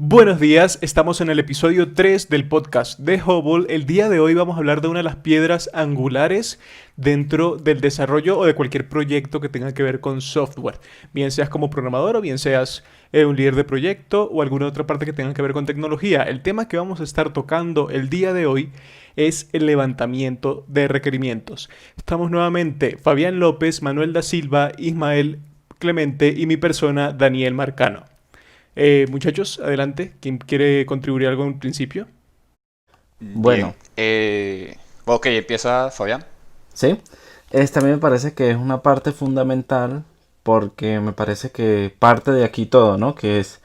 Buenos días, estamos en el episodio 3 del podcast de Hubble. El día de hoy vamos a hablar de una de las piedras angulares dentro del desarrollo o de cualquier proyecto que tenga que ver con software. Bien seas como programador o bien seas un líder de proyecto o alguna otra parte que tenga que ver con tecnología. El tema que vamos a estar tocando el día de hoy es el levantamiento de requerimientos. Estamos nuevamente Fabián López, Manuel da Silva, Ismael Clemente y mi persona Daniel Marcano. Muchachos, adelante. ¿Quién quiere contribuir algo en principio? Bien. Bueno, Ok, empieza Fabián. sí, esta a mí me parece que es una parte fundamental porque me parece que parte de aquí todo, ¿no? Que es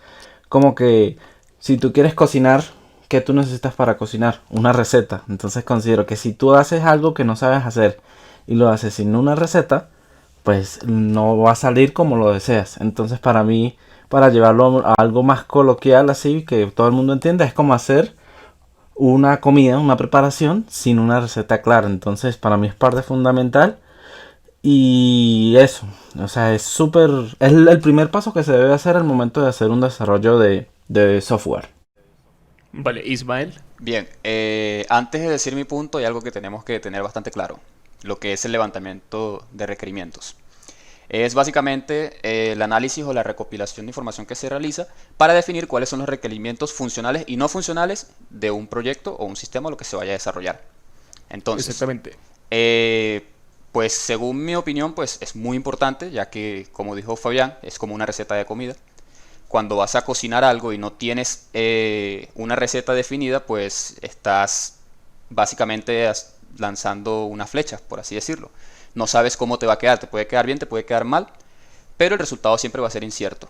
como que si tú quieres cocinar, ¿qué tú necesitas para cocinar? Una receta. Entonces considero que si tú haces algo que no sabes hacer y lo haces sin una receta, pues no va a salir como lo deseas. Entonces para mí, para llevarlo a algo más coloquial así, que todo el mundo entienda, es como hacer una comida, una preparación sin una receta clara. Entonces, para mí es parte fundamental. Y eso, o sea, es súper. Es el primer paso que se debe hacer al momento de hacer un desarrollo de software. Vale, Ismael. Bien, antes de decir mi punto, hay algo que tenemos que tener bastante claro, lo que es el levantamiento de requerimientos. Es básicamente el análisis o la recopilación de información que se realiza para definir cuáles son los requerimientos funcionales y no funcionales de un proyecto o un sistema o lo que se vaya a desarrollar. Entonces, Exactamente. eh, pues según mi opinión, pues es muy importante, ya que, como dijo Fabián, es como una receta de comida. Cuando vas a cocinar algo y no tienes una receta definida, pues estás básicamente lanzando una flecha, por así decirlo. No sabes cómo te va a quedar, te puede quedar bien, te puede quedar mal, pero el resultado siempre va a ser incierto.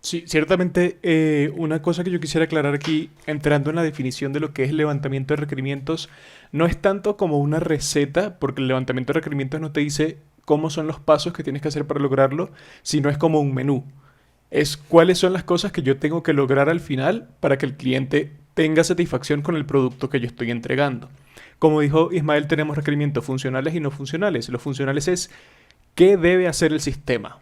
Sí, ciertamente una cosa que yo quisiera aclarar aquí, entrando en la definición de lo que es el levantamiento de requerimientos, no es tanto como una receta, porque el levantamiento de requerimientos no te dice cómo son los pasos que tienes que hacer para lograrlo, sino es como un menú. Es cuáles son las cosas que yo tengo que lograr al final para que el cliente tenga satisfacción con el producto que yo estoy entregando. Como dijo Ismael, tenemos requerimientos funcionales y no funcionales. Los funcionales es qué debe hacer el sistema.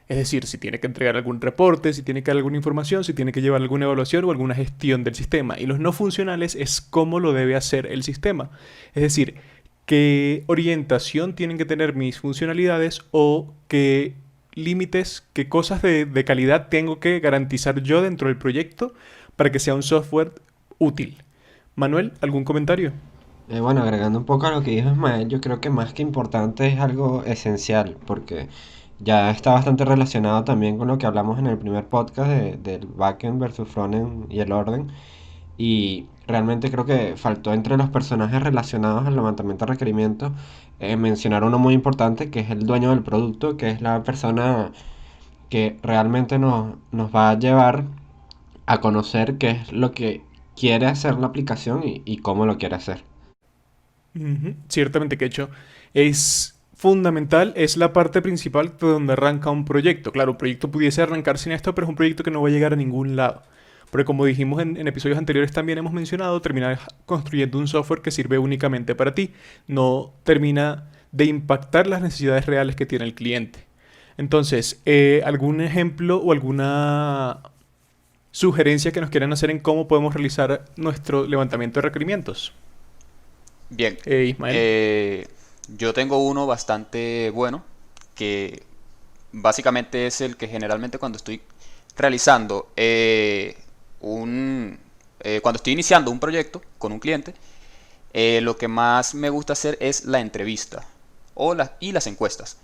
Es decir, si tiene que entregar algún reporte, si tiene que dar alguna información, si tiene que llevar alguna evaluación o alguna gestión del sistema. Y los no funcionales es cómo lo debe hacer el sistema. Es decir, qué orientación tienen que tener mis funcionalidades o qué límites, qué cosas de calidad tengo que garantizar yo dentro del proyecto para que sea un software útil. Manuel, ¿algún comentario? Bueno, agregando un poco a lo que dijo Ismael, yo creo que más que importante es algo esencial, porque ya está bastante relacionado también con lo que hablamos en el primer podcast del backend versus frontend y el orden. Y realmente creo que faltó entre los personajes relacionados al levantamiento de requerimientos mencionar uno muy importante que es el dueño del producto, que es la persona que realmente nos va a llevar a conocer qué es lo que quiere hacer la aplicación y cómo lo quiere hacer. Ujú. Ciertamente que hecho es fundamental, es la parte principal de donde arranca un proyecto. Claro, un proyecto pudiese arrancar sin esto, pero es un proyecto que no va a llegar a ningún lado. Porque como dijimos en episodios anteriores también hemos mencionado, terminar construyendo un software que sirve únicamente para ti. No termina de impactar las necesidades reales que tiene el cliente. Entonces, ¿algún ejemplo o alguna sugerencia que nos quieran hacer en cómo podemos realizar nuestro levantamiento de requerimientos? Bien, Ismael. eh, yo tengo uno bastante bueno, que básicamente es el que generalmente cuando estoy realizando cuando estoy iniciando un proyecto con un cliente, lo que más me gusta hacer es la entrevista y las encuestas.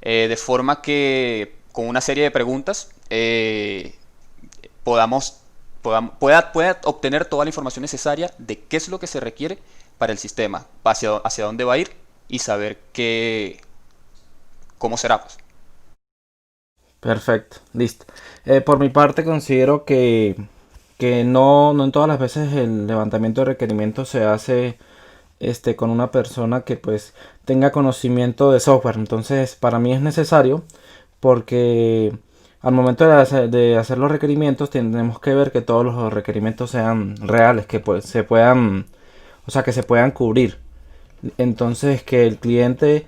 De forma que con una serie de preguntas podamos, pueda obtener toda la información necesaria de qué es lo que se requiere para el sistema, hacia dónde va a ir y saber cómo será, pues. Perfecto, listo. Por mi parte considero que no en todas las veces el levantamiento de requerimientos se hace con una persona que pues tenga conocimiento de software. Entonces para mí es necesario porque al momento de hacer los requerimientos tenemos que ver que todos los requerimientos sean reales, que pues se puedan, o sea, que se puedan cubrir. Entonces que el cliente,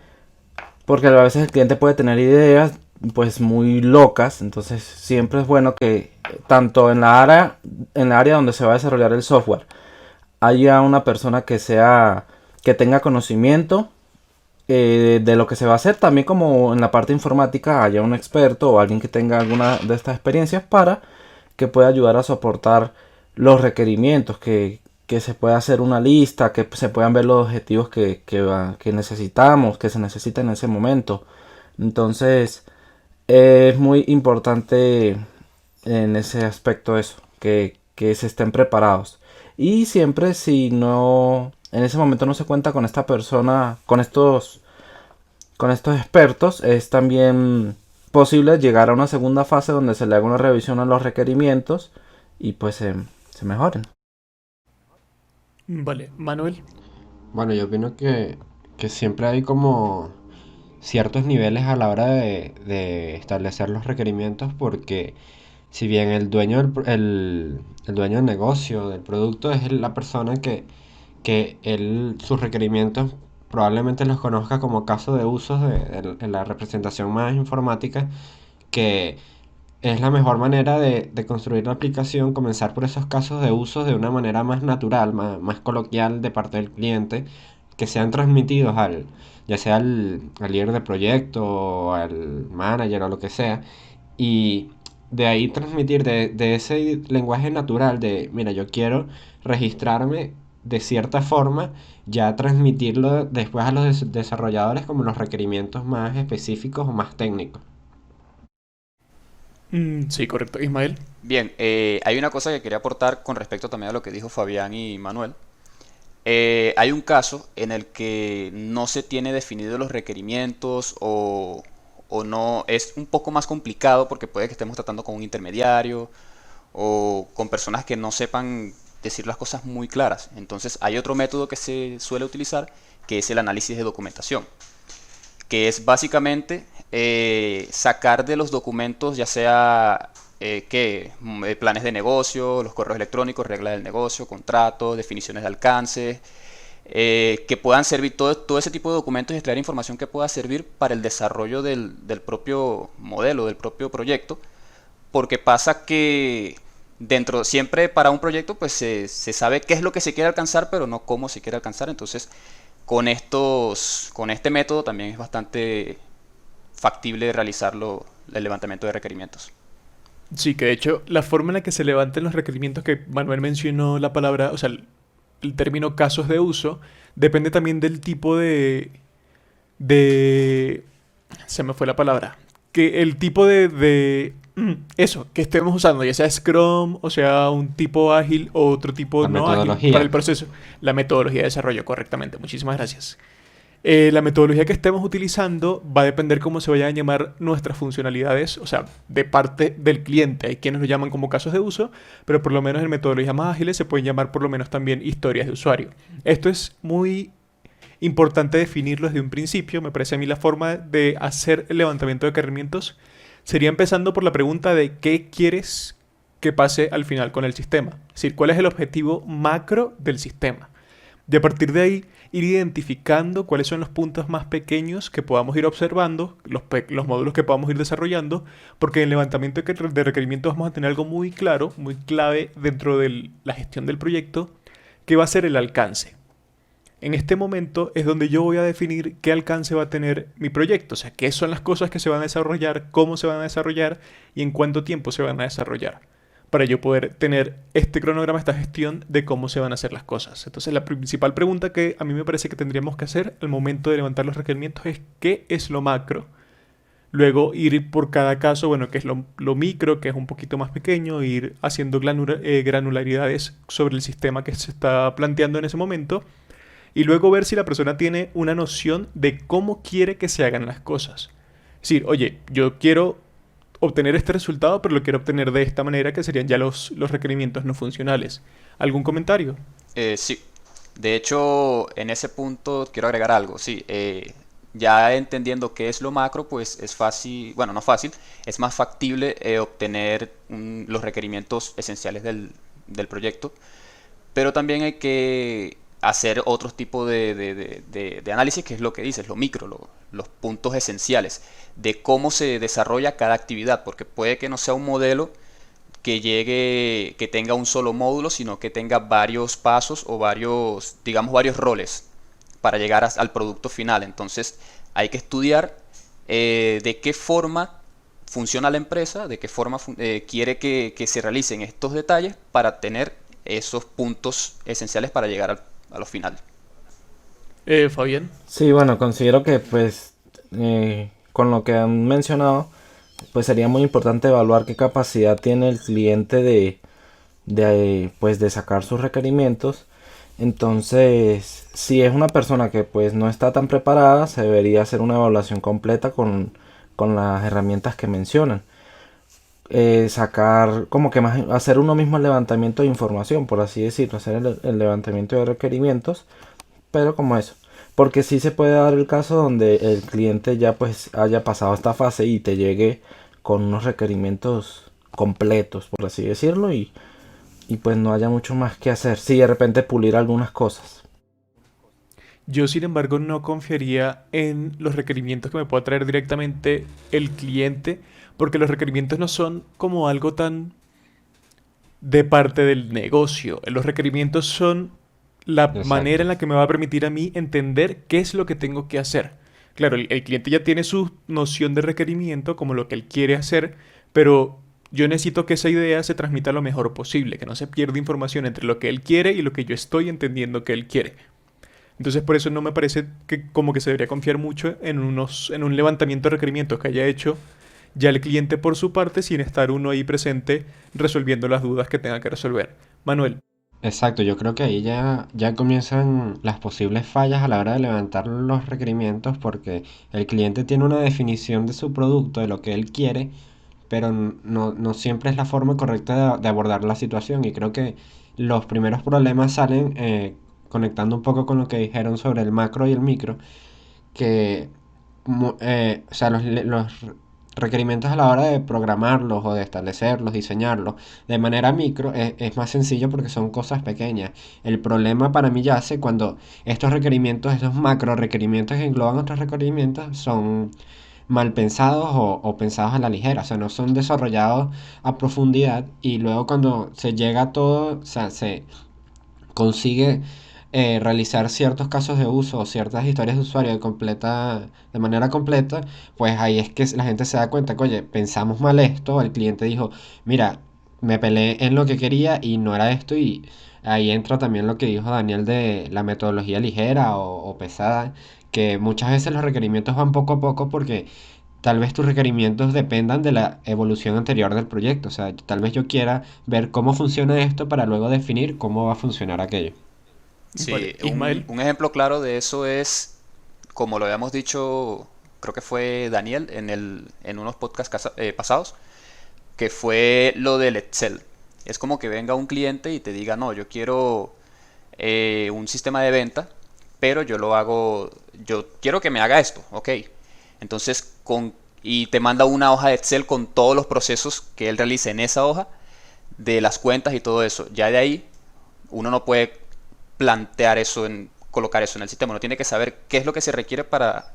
porque a veces el cliente puede tener ideas pues muy locas, entonces siempre es bueno que tanto en la área donde se va a desarrollar el software haya una persona que tenga conocimiento de lo que se va a hacer, también como en la parte informática haya un experto o alguien que tenga alguna de estas experiencias para que pueda ayudar a soportar los requerimientos, que se pueda hacer una lista, que se puedan ver los objetivos que necesitamos, que se necesitan en ese momento. Entonces, es muy importante en ese aspecto eso, que se estén preparados. Y siempre si no, en ese momento no se cuenta con esta persona, con estos expertos, es también posible llegar a una segunda fase donde se le haga una revisión a los requerimientos y pues se mejoren. Vale, Manuel. Bueno, yo opino que siempre hay como ciertos niveles a la hora de establecer los requerimientos porque si bien el dueño del negocio, del producto, es la persona que él, sus requerimientos probablemente los conozca como caso de usos de la representación más informática, que es la mejor manera de construir la aplicación, comenzar por esos casos de usos de una manera más natural, más coloquial de parte del cliente, que sean transmitidos ya sea al líder de proyecto, o al manager o lo que sea, y de ahí transmitir de ese lenguaje natural de, mira, yo quiero registrarme de cierta forma, ya transmitirlo después a los desarrolladores como los requerimientos más específicos o más técnicos. Sí, correcto. Ismael. Bien, hay una cosa que quería aportar con respecto también a lo que dijo Fabián y Manuel. Hay un caso en el que no se tiene definido los requerimientos o no, es un poco más complicado porque puede que estemos tratando con un intermediario o con personas que no sepan decir las cosas muy claras. Entonces hay otro método que se suele utilizar, que es el análisis de documentación, que es básicamente sacar de los documentos, ya sea planes de negocio, los correos electrónicos, reglas del negocio, contratos, definiciones de alcance, que puedan servir todo ese tipo de documentos y extraer información que pueda servir para el desarrollo del propio modelo, del propio proyecto, porque pasa que siempre para un proyecto pues se sabe qué es lo que se quiere alcanzar, pero no cómo se quiere alcanzar. Entonces con este método también es bastante factible realizarlo, el levantamiento de requerimientos. Sí, que de hecho la forma en la que se levanten los requerimientos que Manuel mencionó la palabra, o sea, el término casos de uso, depende también del tipo de... Se me fue la palabra. Que el tipo eso, que estemos usando, ya sea Scrum, o sea, un tipo ágil o otro tipo La no ágil para el metodología. proceso. La metodología de desarrollo, correctamente. Muchísimas gracias. La metodología que estemos utilizando va a depender cómo se vayan a llamar nuestras funcionalidades, o sea, de parte del cliente. Hay quienes lo llaman como casos de uso, pero por lo menos en metodologías más ágiles se pueden llamar por lo menos también historias de usuario. Esto es muy importante definirlo desde un principio. Me parece a mí la forma de hacer el levantamiento de requerimientos sería empezando por la pregunta de qué quieres que pase al final con el sistema. Es decir, cuál es el objetivo macro del sistema. Y a partir de ahí, ir identificando cuáles son los puntos más pequeños que podamos ir observando, los módulos que podamos ir desarrollando, porque en el levantamiento de requerimientos vamos a tener algo muy claro, muy clave dentro de la gestión del proyecto, que va a ser el alcance. En este momento es donde yo voy a definir qué alcance va a tener mi proyecto, o sea, qué son las cosas que se van a desarrollar, cómo se van a desarrollar y en cuánto tiempo se van a desarrollar, para yo poder tener este cronograma, esta gestión de cómo se van a hacer las cosas. Entonces, la principal pregunta que a mí me parece que tendríamos que hacer al momento de levantar los requerimientos es qué es lo macro. Luego ir por cada caso, bueno, qué es lo micro, que es un poquito más pequeño, ir haciendo granularidades sobre el sistema que se está planteando en ese momento y luego ver si la persona tiene una noción de cómo quiere que se hagan las cosas. Es decir, oye, yo quiero obtener este resultado, pero lo quiero obtener de esta manera, que serían ya los requerimientos no funcionales. ¿Algún comentario? Sí, de hecho, en ese punto quiero agregar algo. Sí, ya entendiendo qué es lo macro, pues es fácil, bueno, no fácil, es más factible obtener los requerimientos esenciales del proyecto, pero también hay que hacer otro tipo de análisis, que es lo que dices, lo micro, los puntos esenciales de cómo se desarrolla cada actividad, porque puede que no sea un modelo que llegue, que tenga un solo módulo, sino que tenga varios pasos o varios, digamos, varios roles para llegar al producto final. Entonces hay que estudiar de qué forma funciona la empresa, de qué forma quiere que se realicen estos detalles para tener esos puntos esenciales para llegar a lo final. Fabián. Sí, bueno, considero que pues con lo que han mencionado, pues sería muy importante evaluar qué capacidad tiene el cliente pues de sacar sus requerimientos. Entonces, si es una persona que pues no está tan preparada, se debería hacer una evaluación completa con las herramientas que mencionan. Sacar como que más, hacer uno mismo el levantamiento de información, por así decirlo, hacer el levantamiento de requerimientos, pero como eso. Porque sí se puede dar el caso donde el cliente ya pues haya pasado esta fase y te llegue con unos requerimientos completos, por así decirlo, y pues no haya mucho más que hacer. Sí, de repente pulir algunas cosas. Yo, sin embargo, no confiaría en los requerimientos que me pueda traer directamente el cliente, porque los requerimientos no son como algo tan de parte del negocio. Los requerimientos son la manera en Exacto. la que me va a permitir a mí entender qué es lo que tengo que hacer. Claro, el cliente ya tiene su noción de requerimiento como lo que él quiere hacer, pero yo necesito que esa idea se transmita lo mejor posible, que no se pierda información entre lo que él quiere y lo que yo estoy entendiendo que él quiere. Entonces por eso no me parece que como que se debería confiar mucho en un levantamiento de requerimientos que haya hecho ya el cliente por su parte sin estar uno ahí presente resolviendo las dudas que tenga que resolver. Manuel. Exacto, yo creo que ahí ya comienzan las posibles fallas a la hora de levantar los requerimientos porque el cliente tiene una definición de su producto, de lo que él quiere, pero no siempre es la forma correcta de abordar la situación y creo que los primeros problemas salen conectando un poco con lo que dijeron sobre el macro y el micro, que o sea, los requerimientos a la hora de programarlos o de establecerlos, diseñarlos de manera micro es más sencillo porque son cosas pequeñas. El problema para mí yace cuando estos requerimientos, estos macro requerimientos que engloban otros requerimientos son mal pensados o pensados a la ligera, o sea, no son desarrollados a profundidad y luego cuando se llega a todo, o sea, se consigue realizar ciertos casos de uso o ciertas historias de usuario de manera completa, pues ahí es que la gente se da cuenta que, oye, pensamos mal esto, el cliente dijo, mira, me peleé en lo que quería y no era esto y ahí entra también lo que dijo Daniel de la metodología ligera o pesada, que muchas veces los requerimientos van poco a poco porque tal vez tus requerimientos dependan de la evolución anterior del proyecto. O sea, tal vez yo quiera ver cómo funciona esto para luego definir cómo va a funcionar aquello. Sí, Vale, Ismael. un ejemplo claro de eso es, como lo habíamos dicho, creo que fue Daniel en unos podcasts pasados, que fue lo del Excel. Es como que venga un cliente y te diga, no, yo quiero un sistema de venta, pero yo lo hago, yo quiero que me haga esto, ok. Entonces, y te manda una hoja de Excel con todos los procesos que él realice en esa hoja, de las cuentas y todo eso. Ya de ahí, uno no puede plantear eso, colocar eso en el sistema. Uno tiene que saber qué es lo que se requiere para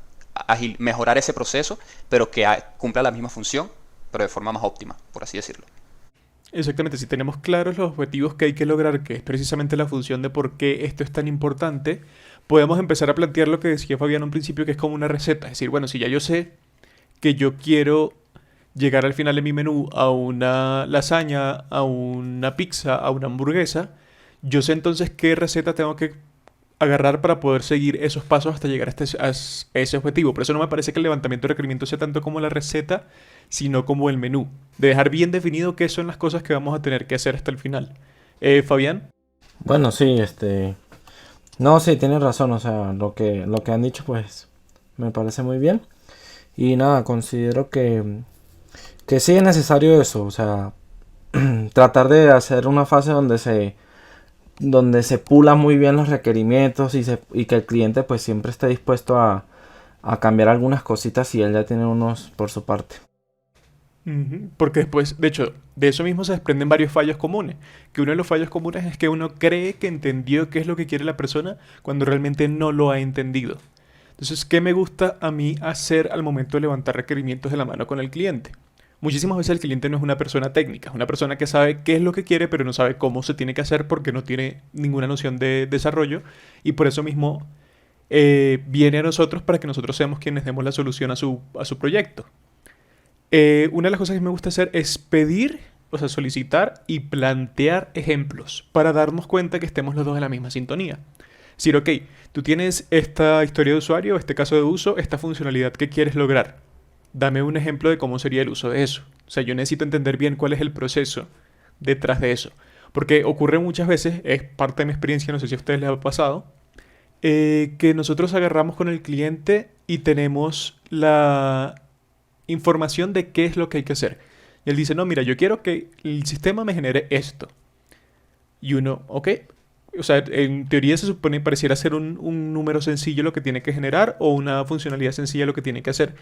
mejorar ese proceso, pero que cumpla la misma función, pero de forma más óptima, por así decirlo. Exactamente, si tenemos claros los objetivos que hay que lograr, que es precisamente la función de por qué esto es tan importante, podemos empezar a plantear lo que decía Fabián en un principio, que es como una receta. Es decir, bueno, si ya yo sé que yo quiero llegar al final de mi menú a una lasaña, a una pizza, a una hamburguesa, yo sé entonces qué receta tengo que agarrar para poder seguir esos pasos hasta llegar a ese objetivo. Por eso no me parece que el levantamiento de requerimientos sea tanto como la receta, sino como el menú. De dejar bien definido qué son las cosas que vamos a tener que hacer hasta el final. Fabián. Bueno, sí, no, sí, tienes razón, o sea, lo que han dicho pues me parece muy bien. Y nada, considero que sí es necesario eso, o sea, tratar de hacer una fase donde se pula muy bien los requerimientos y que el cliente pues siempre esté dispuesto a cambiar algunas cositas si él ya tiene unos por su parte. Ujú. Porque después, de hecho, de eso mismo se desprenden varios fallos comunes. Que uno de los fallos comunes es que uno cree que entendió qué es lo que quiere la persona cuando realmente no lo ha entendido. Entonces, ¿qué me gusta a mí hacer al momento de levantar requerimientos de la mano con el cliente? Muchísimas veces el cliente no es una persona técnica, es una persona que sabe qué es lo que quiere, pero no sabe cómo se tiene que hacer porque no tiene ninguna noción de desarrollo y por eso mismo viene a nosotros para que nosotros seamos quienes demos la solución a su proyecto. Una de las cosas que me gusta hacer es pedir, o sea, solicitar y plantear ejemplos para darnos cuenta que estemos los dos en la misma sintonía. Decir, ok, tú tienes esta historia de usuario, este caso de uso, esta funcionalidad que quieres lograr. Dame un ejemplo de cómo sería el uso de eso. O sea, yo necesito entender bien cuál es el proceso detrás de eso. Porque ocurre muchas veces, es parte de mi experiencia, no sé si a ustedes les ha pasado, que nosotros agarramos con el cliente y tenemos la información de qué es lo que hay que hacer. Y él dice, no, mira, yo quiero que el sistema me genere esto. Y uno, ok. O sea, en teoría se supone pareciera ser un número sencillo lo que tiene que generar o una funcionalidad sencilla lo que tiene que hacer.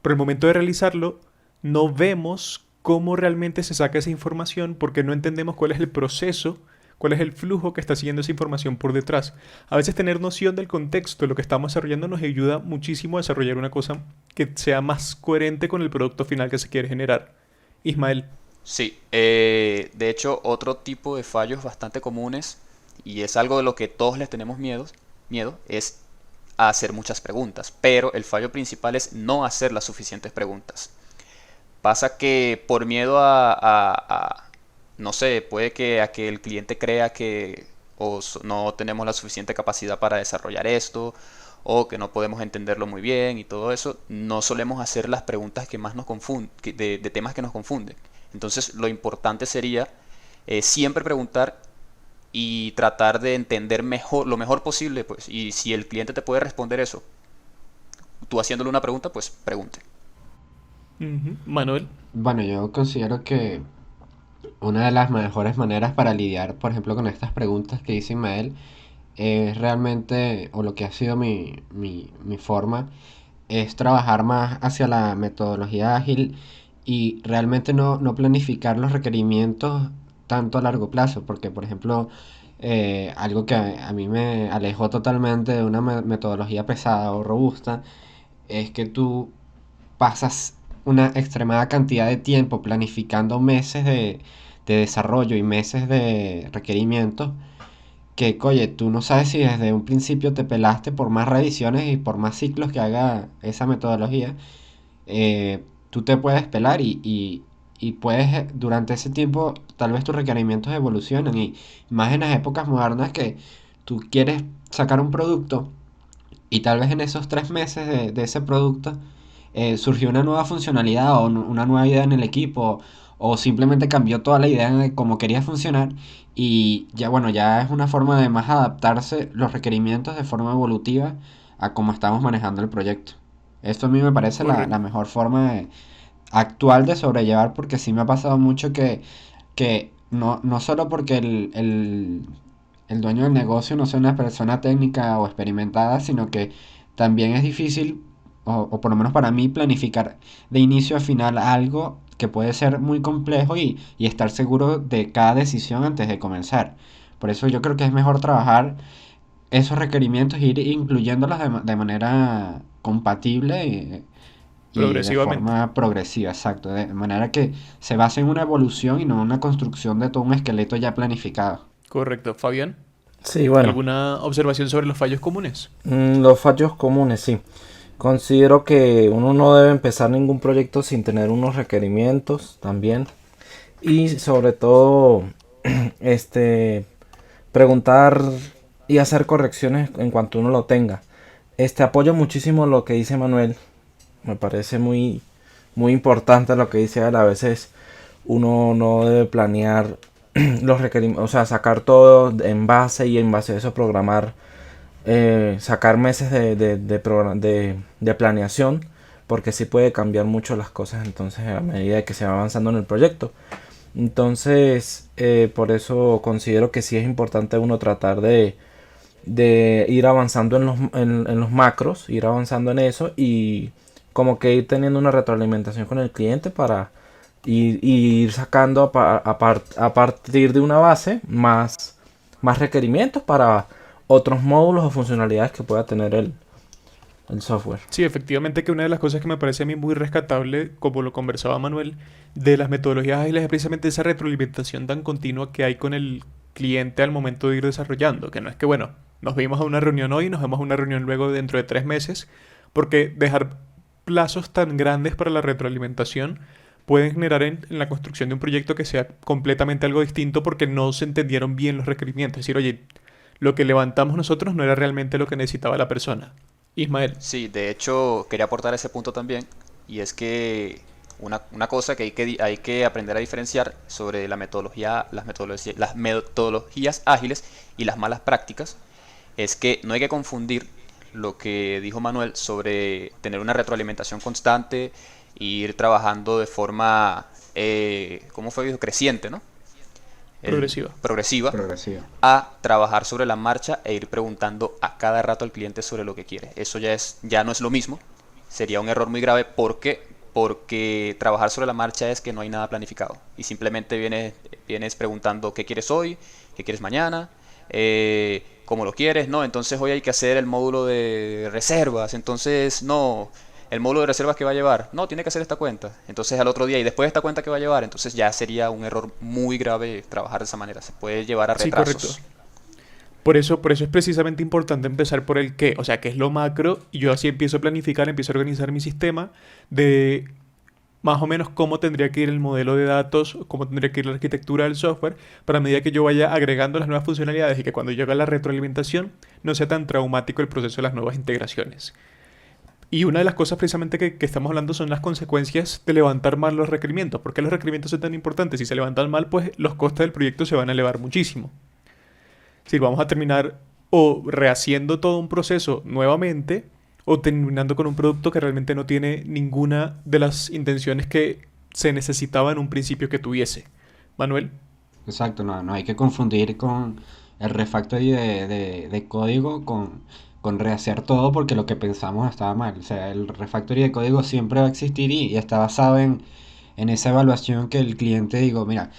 Pero el momento de realizarlo, no vemos cómo realmente se saca esa información porque no entendemos cuál es el proceso, cuál es el flujo que está siguiendo esa información por detrás. A veces tener noción del contexto de lo que estamos desarrollando nos ayuda muchísimo a desarrollar una cosa que sea más coherente con el producto final que se quiere generar. Ismael. Sí, de hecho, otro tipo de fallos bastante comunes, y es algo de lo que todos les tenemos miedo, es a hacer muchas preguntas. Pero el fallo principal es no hacer las suficientes preguntas. Pasa que por miedo no sé, puede que a que el cliente crea que no tenemos la suficiente capacidad para desarrollar esto, o que no podemos entenderlo muy bien y todo eso, no solemos hacer las preguntas que más nos confunden, de temas que nos confunden. Entonces, lo importante sería siempre preguntar y tratar de entender mejor, lo mejor posible, pues. Y si el cliente te puede responder eso, tú haciéndole una pregunta, pues pregunte. Manuel. Bueno, yo considero que una de las mejores maneras para lidiar, por ejemplo, con estas preguntas que dice Ismael, es realmente, o lo que ha sido mi forma, es trabajar más hacia la metodología ágil y realmente no planificar los requerimientos tanto a largo plazo, porque por ejemplo, algo que a mí me alejó totalmente de una metodología pesada o robusta, es que tú pasas una extremada cantidad de tiempo planificando meses de desarrollo y meses de requerimientos que, oye, tú no sabes si desde un principio te pelaste por más revisiones y por más ciclos que haga esa metodología, tú te puedes pelar y puedes, durante ese tiempo, tal vez tus requerimientos evolucionen y más en las épocas modernas que tú quieres sacar un producto y tal vez en esos 3 meses de ese producto surgió una nueva funcionalidad o una nueva idea en el equipo o simplemente cambió toda la idea de cómo quería funcionar y ya bueno, ya es una forma de más adaptarse los requerimientos de forma evolutiva a cómo estamos manejando el proyecto. Esto a mí me parece la Correcto. mejor forma actual de sobrellevar porque sí me ha pasado mucho que no solo porque el dueño del negocio no sea una persona técnica o experimentada, sino que también es difícil, o por lo menos para mí, planificar de inicio a final algo que puede ser muy complejo y estar seguro de cada decisión antes de comenzar. Por eso yo creo que es mejor trabajar esos requerimientos e ir incluyéndolos de manera compatible y de Progresivamente. forma progresiva, exacto. De manera que se base en una evolución y no en una construcción de todo un esqueleto ya planificado. Correcto. Fabián, Sí, bueno, ¿alguna observación sobre los fallos comunes? los fallos comunes, sí. Considero que uno no debe empezar ningún proyecto sin tener unos requerimientos también. Y sobre todo, este, preguntar y hacer correcciones en cuanto uno lo tenga. Apoyo muchísimo lo que dice Manuel. Me parece muy importante lo que dice él. A veces uno no debe planear los requerimientos, o sea, sacar todo en base y en base a eso programar, sacar meses de planeación, porque sí puede cambiar mucho las cosas entonces a medida que se va avanzando en el proyecto. Entonces, por eso considero que sí es importante uno tratar de ir avanzando en los macros, ir avanzando en eso y como que ir teniendo una retroalimentación con el cliente para y ir sacando a partir de una base más requerimientos para otros módulos o funcionalidades que pueda tener el software. Sí, efectivamente que una de las cosas que me parece a mí muy rescatable, como lo conversaba Manuel, de las metodologías ágiles es precisamente esa retroalimentación tan continua que hay con el cliente al momento de ir desarrollando, que no es que, bueno, nos vimos a una reunión hoy y nos vemos a una reunión luego dentro de 3 meses, porque dejar plazos tan grandes para la retroalimentación pueden generar en la construcción de un proyecto que sea completamente algo distinto porque no se entendieron bien los requerimientos. Es decir, oye, lo que levantamos nosotros no era realmente lo que necesitaba la persona. Ismael. Sí, de hecho quería aportar ese punto también, y es que una cosa que hay que aprender a diferenciar sobre la metodología, las metodologías ágiles y las malas prácticas, es que no hay que confundir lo que dijo Manuel sobre tener una retroalimentación constante e ir trabajando de forma, ¿cómo fue? Dijo, creciente, ¿no? Progresiva. Progresiva, Progresiva. a trabajar sobre la marcha e ir preguntando a cada rato al cliente sobre lo que quiere. Eso ya no es lo mismo. Sería un error muy grave porque trabajar sobre la marcha es que no hay nada planificado y simplemente vienes preguntando qué quieres hoy, qué quieres mañana, cómo lo quieres, no, entonces hoy hay que hacer el módulo de reservas, entonces no, el módulo de reservas que va a llevar, no, tiene que hacer esta cuenta, entonces al otro día y después esta cuenta que va a llevar, entonces ya sería un error muy grave trabajar de esa manera, se puede llevar a Sí, correcto. retrasos. Por eso es precisamente importante empezar por el qué, o sea, qué es lo macro, y yo así empiezo a planificar, empiezo a organizar mi sistema de más o menos cómo tendría que ir el modelo de datos, cómo tendría que ir la arquitectura del software, para a medida que yo vaya agregando las nuevas funcionalidades y que cuando llegue la retroalimentación no sea tan traumático el proceso de las nuevas integraciones. Y una de las cosas precisamente que estamos hablando son las consecuencias de levantar mal los requerimientos. ¿Por qué los requerimientos son tan importantes? Si se levantan mal, pues los costes del proyecto se van a elevar muchísimo. Es decir, vamos a terminar o rehaciendo todo un proceso nuevamente o terminando con un producto que realmente no tiene ninguna de las intenciones que se necesitaba en un principio que tuviese. Manuel. Exacto, no hay que confundir con el refactory de código con rehacer todo porque lo que pensamos estaba mal. O sea, el refactory de código siempre va a existir y está basado en esa evaluación que el cliente digo, mira,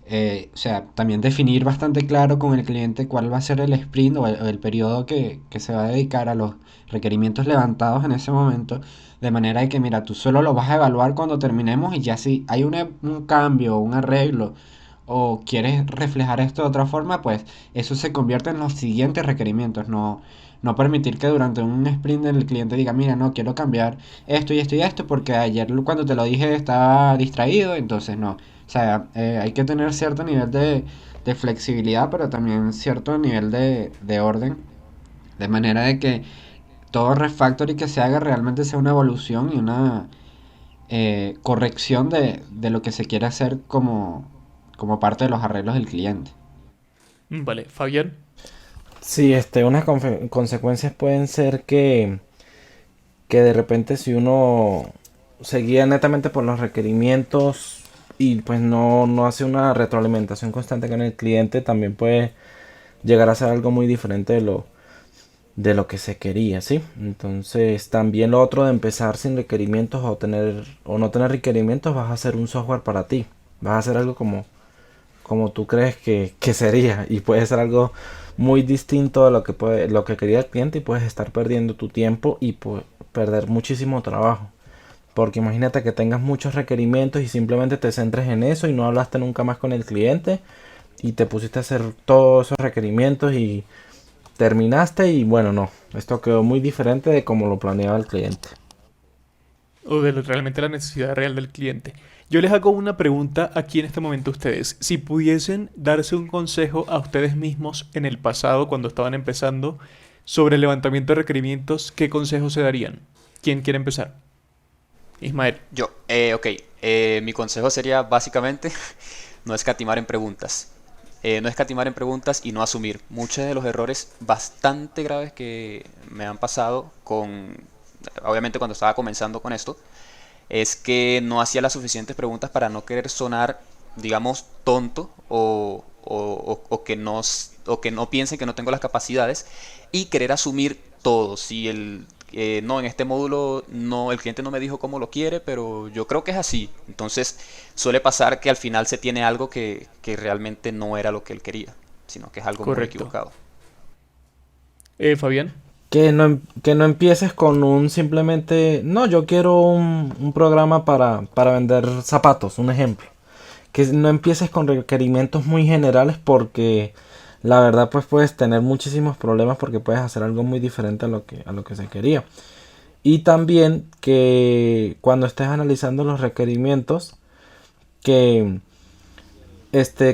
o sea, también definir bastante claro con el cliente cuál va a ser el sprint o el periodo que se va a dedicar a los requerimientos levantados en ese momento, de manera de que, mira, tú solo lo vas a evaluar cuando terminemos y ya si hay un cambio, un arreglo o quieres reflejar esto de otra forma, pues eso se convierte en los siguientes requerimientos, no permitir que durante un sprint el cliente diga, mira, no, quiero cambiar esto y esto y esto porque ayer cuando te lo dije estaba distraído, entonces no. O sea, hay que tener cierto nivel de flexibilidad, pero también cierto nivel de orden, de manera de que todo refactory que se haga realmente sea una evolución y una corrección de lo que se quiere hacer como parte de los arreglos del cliente. Vale, Fabián. Sí, unas consecuencias pueden ser que de repente si uno se guía netamente por los requerimientos y pues no hace una retroalimentación constante con el cliente, también puede llegar a ser algo muy diferente de lo que se quería, ¿sí? Entonces también lo otro de empezar sin requerimientos o no tener requerimientos, vas a hacer un software para ti, vas a hacer algo como tú crees que sería y puede ser algo muy distinto a lo que quería el cliente y puedes estar perdiendo tu tiempo y perder muchísimo trabajo. Porque imagínate que tengas muchos requerimientos y simplemente te centres en eso y no hablaste nunca más con el cliente y te pusiste a hacer todos esos requerimientos y terminaste y bueno, no, esto quedó muy diferente de como lo planeaba el cliente. O de realmente la necesidad real del cliente. Yo les hago una pregunta aquí en este momento a ustedes. Si pudiesen darse un consejo a ustedes mismos en el pasado, cuando estaban empezando, sobre el levantamiento de requerimientos, ¿qué consejo se darían? ¿Quién quiere empezar? Ismael. Yo, ok, mi consejo sería básicamente no escatimar en preguntas. No escatimar en preguntas y no asumir. Muchos de los errores bastante graves que me han pasado obviamente cuando estaba comenzando con esto, es que no hacía las suficientes preguntas para no querer sonar, digamos, tonto o que no piensen que no tengo las capacidades y querer asumir todo. Si no, en este módulo no, el cliente no me dijo cómo lo quiere, pero yo creo que es así. Entonces suele pasar que al final se tiene algo que realmente no era lo que él quería, sino que es algo muy Correcto. equivocado. Fabián. que no empieces con un simplemente, no, yo quiero un programa para vender zapatos, un ejemplo. Que no empieces con requerimientos muy generales porque la verdad pues puedes tener muchísimos problemas porque puedes hacer algo muy diferente a lo que se quería. Y también que cuando estés analizando los requerimientos, que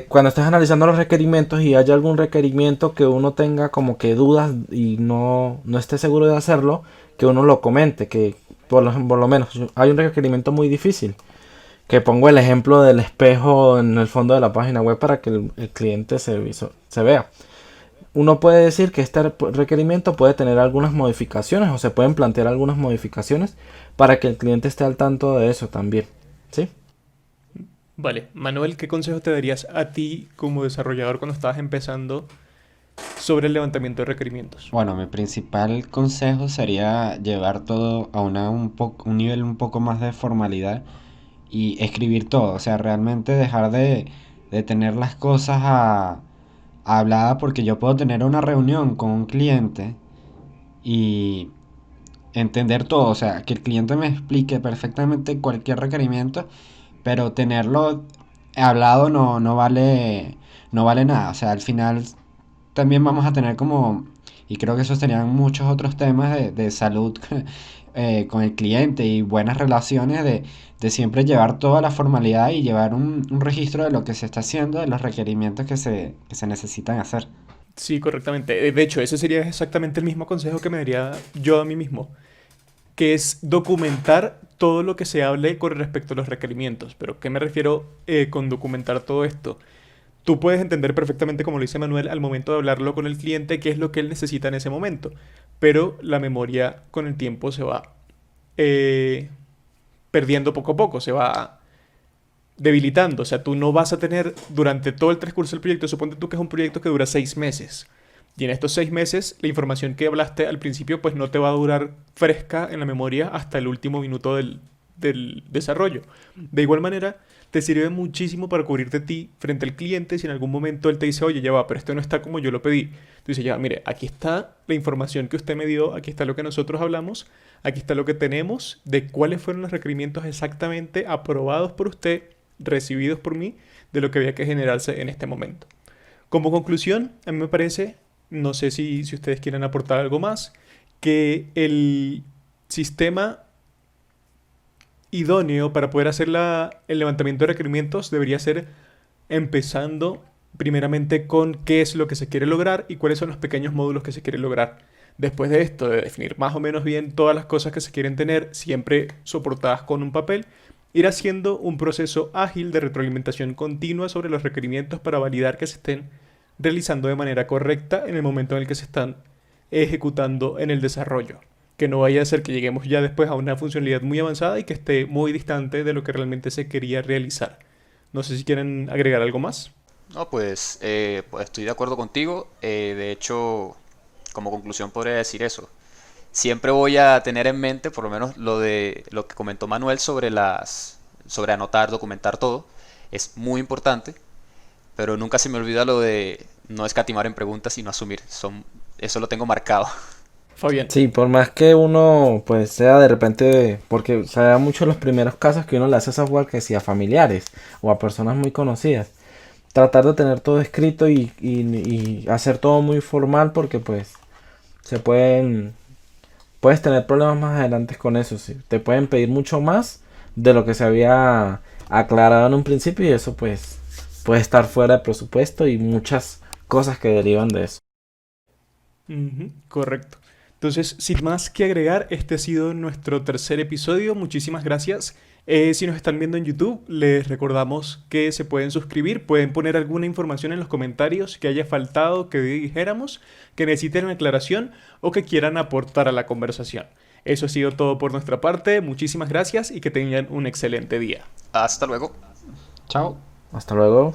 cuando estés analizando los requerimientos y haya algún requerimiento que uno tenga como que dudas y no esté seguro de hacerlo, que uno lo comente, que por lo menos hay un requerimiento muy difícil. Que pongo el ejemplo del espejo en el fondo de la página web para que el cliente se vea. Uno puede decir que este requerimiento puede tener algunas modificaciones o se pueden plantear algunas modificaciones para que el cliente esté al tanto de eso también. ¿Sí? Vale, Manuel, ¿qué consejos te darías a ti como desarrollador cuando estabas empezando sobre el levantamiento de requerimientos? Bueno, mi principal consejo sería llevar todo a un nivel un poco más de formalidad y escribir todo. O sea, realmente dejar de tener las cosas hablada porque yo puedo tener una reunión con un cliente y entender todo. O sea, que el cliente me explique perfectamente cualquier requerimiento, pero tenerlo hablado no vale nada. O sea, al final también vamos a tener como, y creo que esos serían muchos otros temas de salud con el cliente y buenas relaciones, de siempre llevar toda la formalidad y llevar un registro de lo que se está haciendo, de los requerimientos que se necesitan hacer. Sí, correctamente. De hecho, ese sería exactamente el mismo consejo que me daría yo a mí mismo, que es documentar todo lo que se hable con respecto a los requerimientos. Pero, ¿qué me refiero con documentar todo esto? Tú puedes entender perfectamente, como lo dice Manuel, al momento de hablarlo con el cliente, qué es lo que él necesita en ese momento. Pero la memoria con el tiempo se va eh, perdiendo poco a poco, se va debilitando. O sea, tú no vas a tener durante todo el transcurso del proyecto, suponte tú que es un proyecto que dura 6 meses. Y en estos 6 meses, la información que hablaste al principio, pues no te va a durar fresca en la memoria hasta el último minuto del desarrollo. De igual manera, te sirve muchísimo para cubrirte a ti frente al cliente si en algún momento él te dice, oye, ya va, pero esto no está como yo lo pedí. Tú dices, ya, mire, aquí está la información que usted me dio, aquí está lo que nosotros hablamos, aquí está lo que tenemos de cuáles fueron los requerimientos exactamente aprobados por usted, recibidos por mí, de lo que había que generarse en este momento. Como conclusión, a mí me parece, no sé si ustedes quieren aportar algo más, que el sistema idóneo para poder hacer el levantamiento de requerimientos debería ser empezando primeramente con qué es lo que se quiere lograr y cuáles son los pequeños módulos que se quiere lograr. Después de esto, de definir más o menos bien todas las cosas que se quieren tener, siempre soportadas con un papel, ir haciendo un proceso ágil de retroalimentación continua sobre los requerimientos para validar que se estén realizando de manera correcta en el momento en el que se están ejecutando en el desarrollo. Que no vaya a ser que lleguemos ya después a una funcionalidad muy avanzada y que esté muy distante de lo que realmente se quería realizar. No sé si quieren agregar algo más. No, pues estoy de acuerdo contigo. De hecho, como conclusión podría decir eso. Siempre voy a tener en mente, por lo menos lo que comentó Manuel sobre anotar, documentar todo. Es muy importante, pero nunca se me olvida lo de no escatimar en preguntas y no asumir. Eso lo tengo marcado. Fabián. Sí, por más que uno pues sea de repente, porque se da mucho los primeros casos que uno le hace software que sí a familiares o a personas muy conocidas. Tratar de tener todo escrito y hacer todo muy formal porque pues se puedes tener problemas más adelante con eso. Sí. Te pueden pedir mucho más de lo que se había aclarado en un principio y eso pues puede estar fuera de presupuesto y muchas cosas que derivan de eso. Ujú, correcto. Entonces, sin más que agregar, este ha sido nuestro tercer episodio. Muchísimas gracias. Si nos están viendo en YouTube, les recordamos que se pueden suscribir, pueden poner alguna información en los comentarios que haya faltado, que dijéramos, que necesiten una aclaración o que quieran aportar a la conversación. Eso ha sido todo por nuestra parte. Muchísimas gracias y que tengan un excelente día. Hasta luego. Chao. Hasta luego.